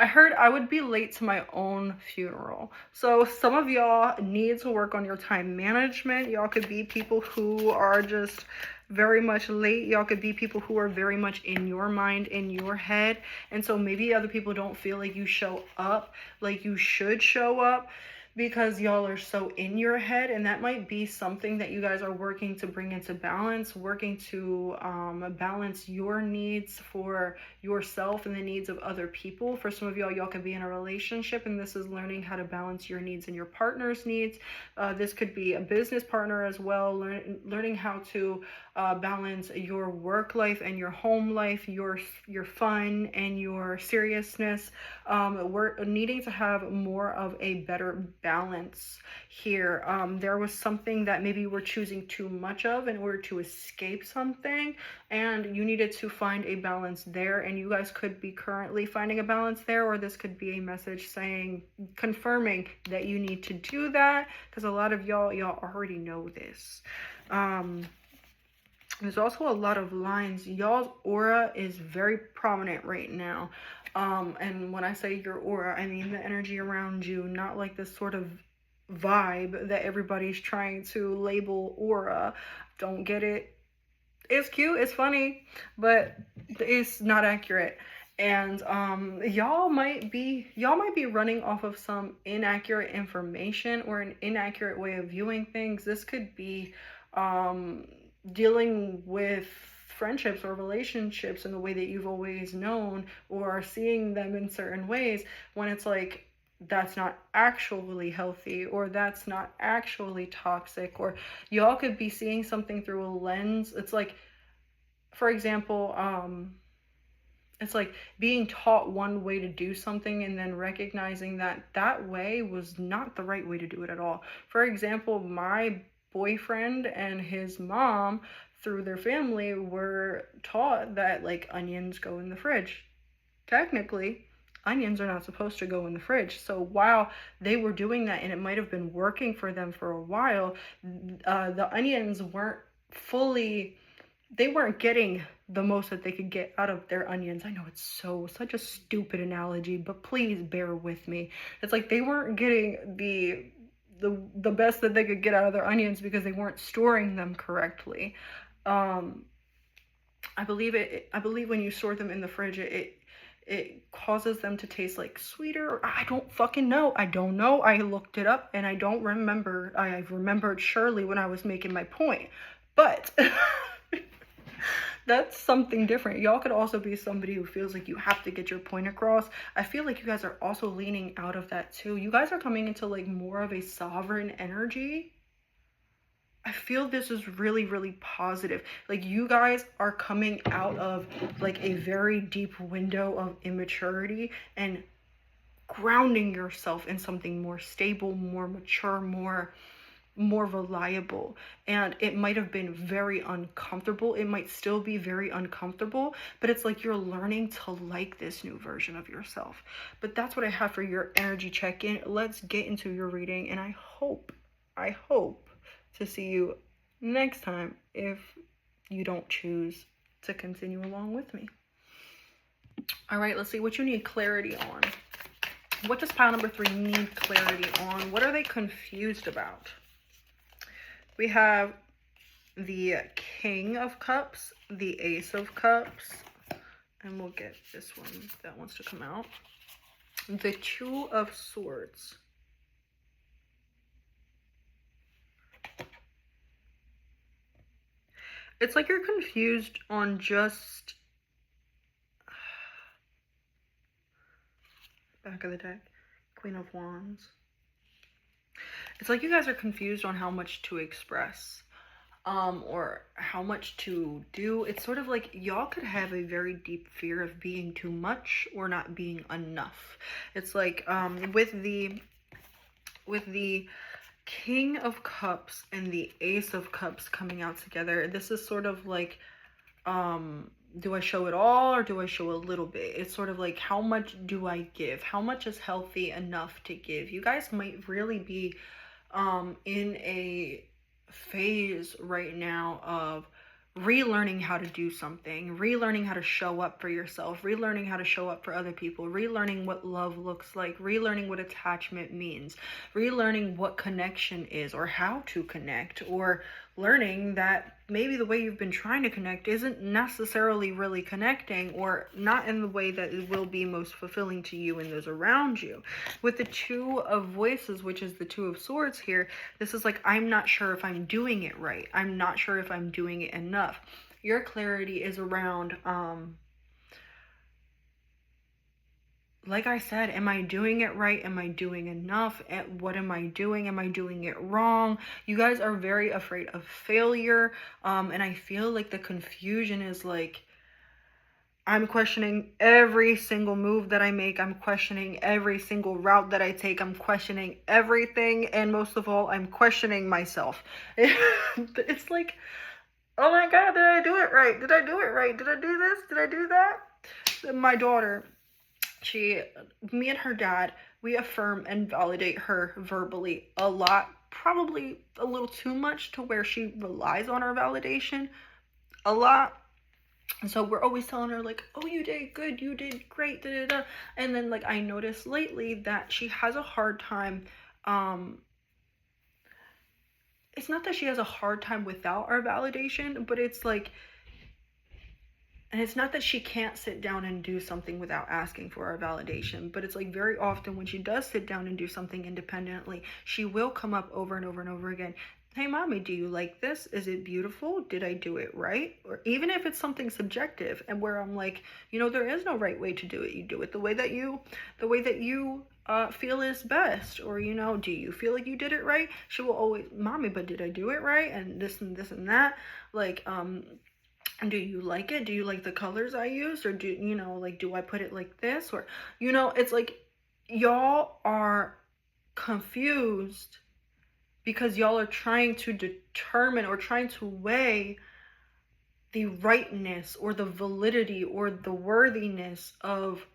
heard I would be late to my own funeral. So some of y'all need to work on your time management. Y'all could be people who are just very much late. Y'all could be people who are very much in your mind, in your head. And so maybe other people don't feel like you show up like you should show up, because y'all are so in your head, and that might be something that you guys are working to bring into balance, working to balance your needs for yourself and the needs of other people. For some of y'all could be in a relationship, and this is learning how to balance your needs and your partner's needs. This could be a business partner as well, learning how to balance your work life and your home life, your fun and your seriousness. We're needing to have more of a better balance here. There was something that maybe we're choosing too much of in order to escape something, and you needed to find a balance there, and you guys could be currently finding a balance there, or this could be a message saying, confirming that you need to do that, because a lot of y'all already know this. There's also a lot of lines. Y'all's aura is very prominent right now. And when I say your aura, I mean the energy around you, not like this sort of vibe that everybody's trying to label aura. Don't get it. It's cute, it's funny, but it's not accurate. And y'all might be running off of some inaccurate information or an inaccurate way of viewing things. This could be dealing with friendships or relationships in the way that you've always known, or seeing them in certain ways when it's like that's not actually healthy, or that's not actually toxic, or y'all could be seeing something through a lens. It's like, for example, it's like being taught one way to do something and then recognizing that that way was not the right way to do it at all. For example, my boyfriend and his mom, through their family, were taught that like onions go in the fridge. Technically, onions are not supposed to go in the fridge. So while they were doing that, and it might have been working for them for a while, the onions weren't fully, they weren't getting the most that they could get out of their onions. I know it's such a stupid analogy, but please bear with me. It's like they weren't getting the best that they could get out of their onions because they weren't storing them correctly. I believe when you store them in the fridge, it causes them to taste like sweeter, or I don't fucking know. I don't know. I looked it up and I don't remember. I remembered surely when I was making my point. But that's something different. Y'all could also be somebody who feels like you have to get your point across. I feel like you guys are also leaning out of that too. You guys are coming into like more of a sovereign energy. I feel this is really, really positive. Like you guys are coming out of like a very deep window of immaturity and grounding yourself in something more stable, more mature, more reliable. And it might have been very uncomfortable. It might still be very uncomfortable, but it's like you're learning to like this new version of yourself. But that's what I have for your energy check-in. Let's get into your reading, and I hope to see you next time if you don't choose to continue along with me. All right, let's see what you need clarity on. What does pile number 3 need clarity on? What are they confused about? We have the King of Cups, the Ace of Cups, and we'll get this one that wants to come out. The Two of Swords. It's like you're confused on just back of the deck, Queen of Wands. It's like you guys are confused on how much to express, or how much to do. It's sort of like y'all could have a very deep fear of being too much or not being enough. It's like with the King of Cups and the Ace of Cups coming out together, this is sort of like, do I show it all or do I show a little bit? It's sort of like, how much do I give? How much is healthy enough to give? You guys might really be in a phase right now of relearning how to do something, relearning how to show up for yourself, relearning how to show up for other people, relearning what love looks like, relearning what attachment means, relearning what connection is or how to connect, or learning that maybe the way you've been trying to connect isn't necessarily really connecting, or not in the way that it will be most fulfilling to you and those around you. With the Two of Voices, which is the Two of Swords here, this is like, I'm not sure if I'm doing it right. I'm not sure if I'm doing it enough. Your clarity is around, like I said, am I doing it right? Am I doing enough? What am I doing? Am I doing it wrong? You guys are very afraid of failure. And I feel like the confusion is like, I'm questioning every single move that I make. I'm questioning every single route that I take. I'm questioning everything. And most of all, I'm questioning myself. It's like, oh my God, did I do it right? Did I do it right? Did I do this? Did I do that? My daughter, me and her dad, we affirm and validate her verbally a lot, probably a little too much to where she relies on our validation a lot. And so we're always telling her like, oh, you did good, you did great, da, da, da. And then like I noticed lately that she has a hard time, it's not that she has a hard time without our validation, but it's like, and it's not that she can't sit down and do something without asking for our validation, but it's like very often when she does sit down and do something independently, she will come up over and over and over again. Hey, mommy, do you like this? Is it beautiful? Did I do it right? Or even if it's something subjective, and where I'm like, you know, there is no right way to do it. You do it the way that you feel is best. Or, you know, do you feel like you did it right? She will always, mommy, but did I do it right? And this and this and that. Like, do you like it? Do you like the colors I used? Or do, you know, like, do I put it like this? Or, you know, it's like y'all are confused because y'all are trying to determine or trying to weigh the rightness or the validity or the worthiness of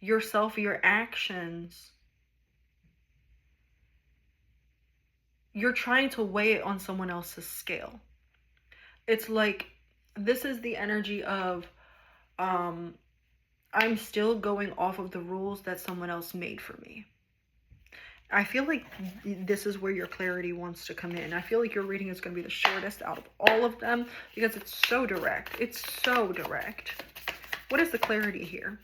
yourself, your actions, you're trying to weigh it on someone else's scale. It's like, this is the energy of, I'm still going off of the rules that someone else made for me. I feel like this is where your clarity wants to come in. I feel like your reading is going to be the shortest out of all of them because it's so direct. It's so direct. What is the clarity here?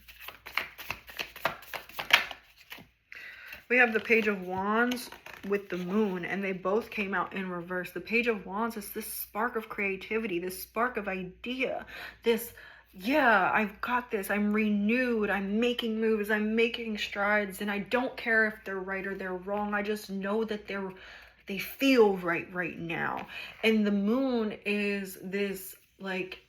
We have the Page of Wands with the Moon, and they both came out in reverse. The Page of Wands is this spark of creativity, this spark of idea, this, yeah, I've got this, I'm renewed, I'm making moves, I'm making strides, and I don't care if they're right or they're wrong. I just know that they feel right now. And the Moon is this, like,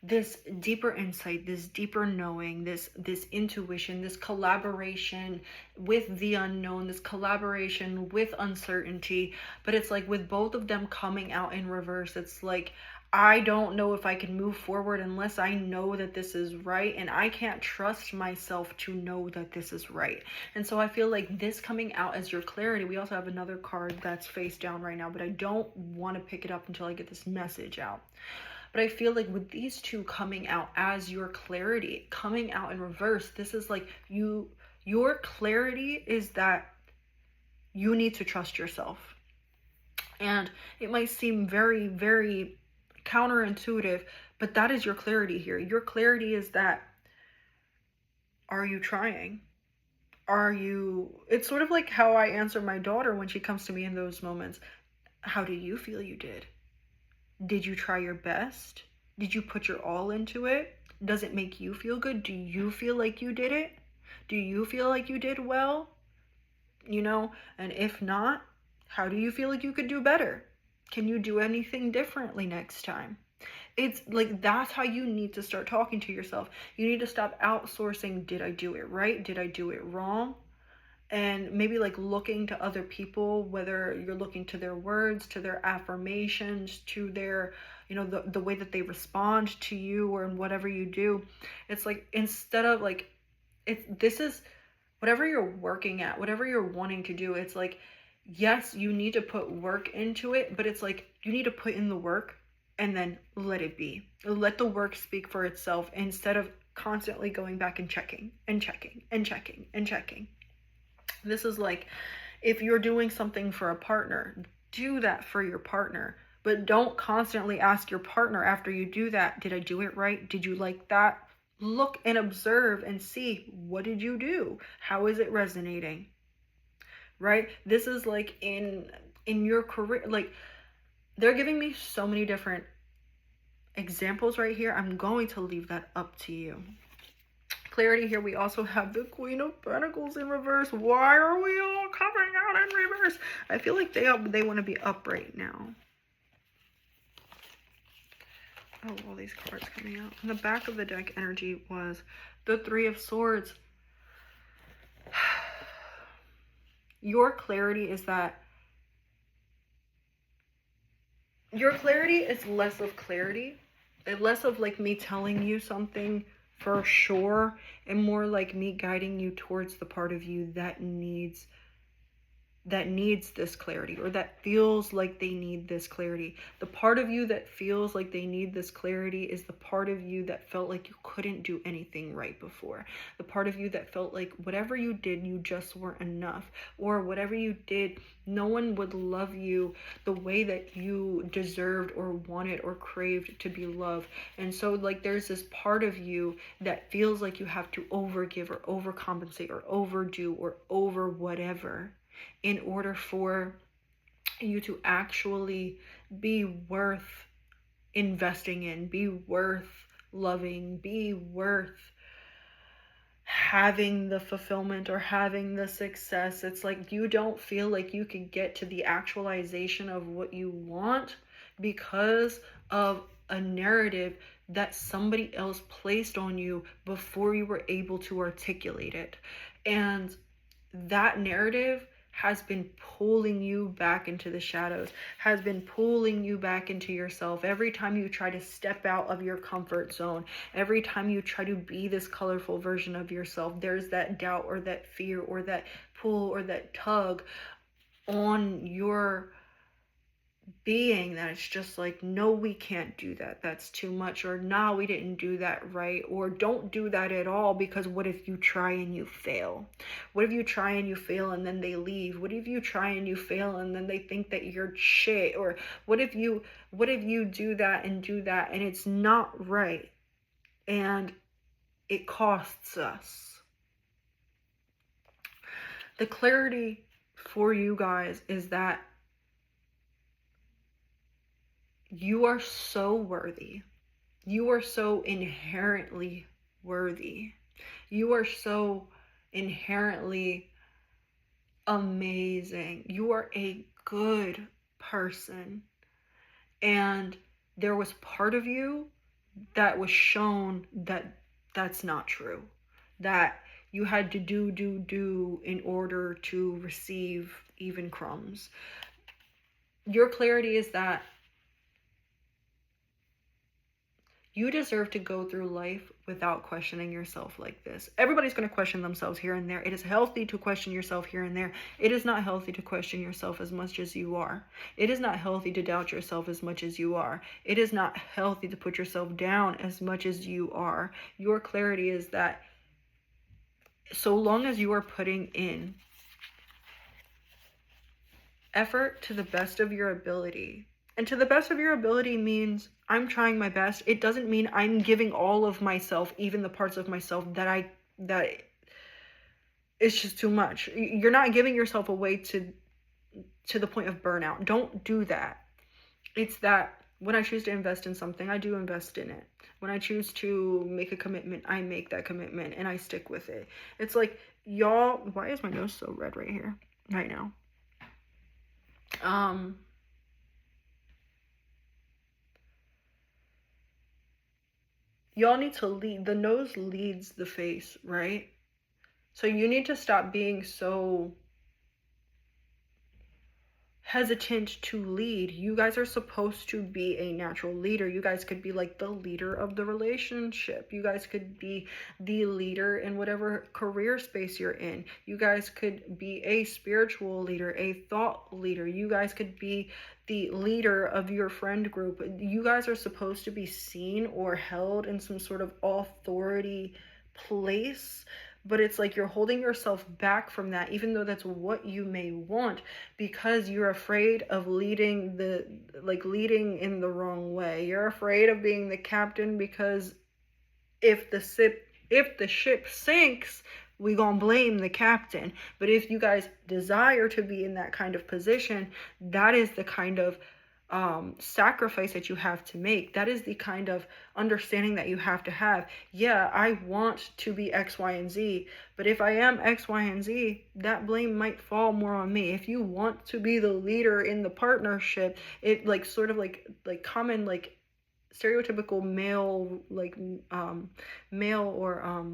this deeper insight, this deeper knowing, this intuition, this collaboration with the unknown, this collaboration with uncertainty. But it's like, with both of them coming out in reverse, it's like, I don't know if I can move forward unless I know that this is right, and I can't trust myself to know that this is right. And so I feel like this coming out as your clarity. We also have another card that's face down right now, but I don't want to pick it up until I get this message out. But I feel like with these two coming out as your clarity, coming out in reverse, this is like, your clarity is that you need to trust yourself. And it might seem very, very counterintuitive, but that is your clarity here. Your clarity is that, are you trying? Are you, it's sort of like how I answer my daughter when she comes to me in those moments. How do you feel you did? Did you try your best? Did you put your all into it? Does it make you feel good? Do you feel like you did it? Do you feel like you did well? You know, and if not, how do you feel like you could do better? Can you do anything differently next time? It's like, that's how you need to start talking to yourself. You need to stop outsourcing, did I do it right? Did I do it wrong? And maybe like looking to other people, whether you're looking to their words, to their affirmations, to their, you know, the way that they respond to you or in whatever you do. It's like, instead of like, this is whatever you're working at, whatever you're wanting to do. It's like, yes, you need to put work into it, but it's like, you need to put in the work and then let it be. Let the work speak for itself instead of constantly going back and checking and checking and checking and checking. This is like, if you're doing something for a partner, do that for your partner, but don't constantly ask your partner after you do that, did I do it right? Did you like that? Look and observe and see, what did you do? How is it resonating? Right? This is like in your career, like, they're giving me so many different examples right here. I'm going to leave that up to you. Clarity here, we also have the Queen of Pentacles in reverse. Why are we all coming out in reverse? I feel like they want to be up right now. Oh, all these cards coming out. In the back of the deck energy was the Three of Swords. Your clarity is that, your clarity is less of clarity, less of like me telling you something for sure, and more like me guiding you towards the part of you that needs this clarity, or that feels like they need this clarity. The part of you that feels like they need this clarity is the part of you that felt like you couldn't do anything right before. The part of you that felt like whatever you did, you just weren't enough, or whatever you did, no one would love you the way that you deserved or wanted or craved to be loved. And so like, there's this part of you that feels like you have to overgive or overcompensate or overdo or over whatever in order for you to actually be worth investing in, be worth loving, be worth having the fulfillment or having the success. It's like, you don't feel like you can get to the actualization of what you want because of a narrative that somebody else placed on you before you were able to articulate it. And that narrative has been pulling you back into the shadows, has been pulling you back into yourself. Every time you try to step out of your comfort zone, every time you try to be this colorful version of yourself, there's that doubt or that fear or that pull or that tug on your being that it's just like, no, we can't do that, that's too much, or nah, we didn't do that right, or don't do that at all, because what if you try and you fail? What if you try and you fail and then they leave? What if you try and you fail and then they think that you're shit? Or what if you do that and it's not right and it costs us? The clarity for you guys is that you are so worthy. You are so inherently worthy. You are so inherently amazing. You are a good person. And there was part of you that was shown that that's not true. That you had to do in order to receive even crumbs. Your clarity is that you deserve to go through life without questioning yourself like this. Everybody's going to question themselves here and there. It is healthy to question yourself here and there. It is not healthy to question yourself as much as you are. It is not healthy to doubt yourself as much as you are. It is not healthy to put yourself down as much as you are. Your clarity is that so long as you are putting in effort to the best of your ability, and to the best of your ability means I'm trying my best. It doesn't mean I'm giving all of myself, even the parts of myself that it's just too much. You're not giving yourself away to the point of burnout. Don't do that. It's that when I choose to invest in something, I do invest in it. When I choose to make a commitment, I make that commitment and I stick with it. It's like, y'all, why is my nose so red right here, right now? Y'all need to lead. The nose leads the face, right? So you need to stop being so hesitant to lead. You guys are supposed to be a natural leader. You guys could be like the leader of the relationship. You guys could be the leader in whatever career space you're in. You guys could be a spiritual leader, a thought leader. You guys could be the leader of your friend group. You guys are supposed to be seen or held in some sort of authority place. But it's like you're holding yourself back from that, even though that's what you may want, because you're afraid of leading in the wrong way. You're afraid of being the captain, because if the ship sinks, we gonna blame the captain. But if you guys desire to be in that kind of position, that is the kind of sacrifice that you have to make. That is the kind of understanding that you have to have. Yeah, I want to be X, Y, and Z, but if I am X, Y, and Z, that blame might fall more on me. If you want to be the leader in the partnership, it like sort of like common like stereotypical male or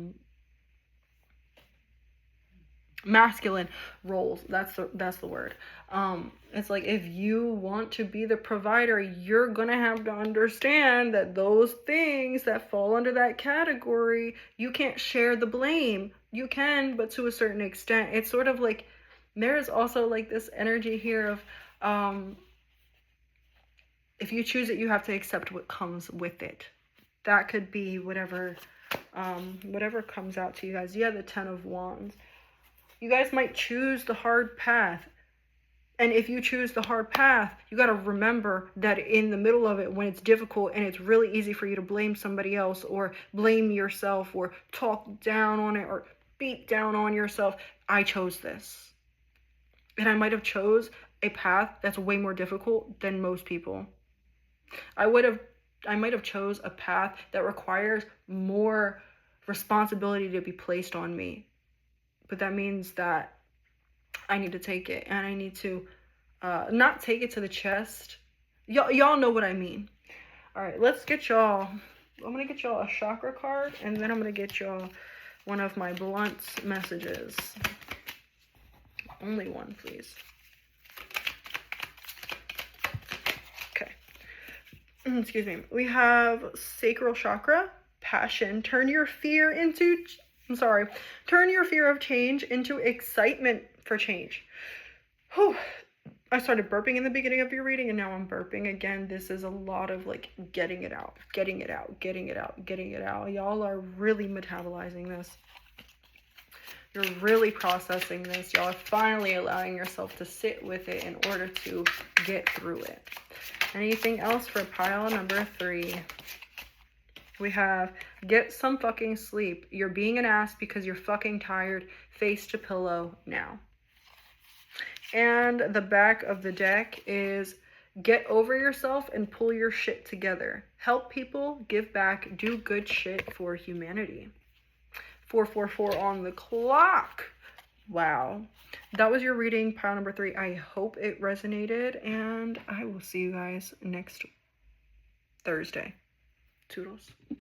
masculine roles, that's the word. It's like, if you want to be the provider, you're gonna have to understand that those things that fall under that category, you can't share the blame. You can, but to a certain extent. It's sort of like, there's also like this energy here of if you choose it, you have to accept what comes with it. That could be whatever comes out to you guys. Yeah, the 10 of Wands. You guys might choose the hard path. And if you choose the hard path, you got to remember that in the middle of it, when it's difficult and it's really easy for you to blame somebody else or blame yourself or talk down on it or beat down on yourself, I chose this. And I might have chose a path that's way more difficult than most people. I might have chose a path that requires more responsibility to be placed on me. But that means that I need to take it, and I need to not take it to the chest. Y'all know what I mean. All right, let's get y'all. I'm gonna get y'all a chakra card, and then I'm gonna get y'all one of my blunt messages. Only one, please. Okay. Excuse me. We have sacral chakra, passion. Turn your fear of change into excitement for change. Whew. I started burping in the beginning of your reading and now I'm burping again. This is a lot of like getting it out, getting it out, getting it out, getting it out. Y'all are really metabolizing this. You're really processing this. Y'all are finally allowing yourself to sit with it in order to get through it. Anything else for pile number 3? We have get some fucking sleep. You're being an ass because you're fucking tired. Face to pillow now. And the back of the deck is get over yourself and pull your shit together. Help people, give back, do good shit for humanity. 444 on the clock. Wow. That was your reading, pile number 3. I hope it resonated, and I will see you guys next Thursday. Toodles.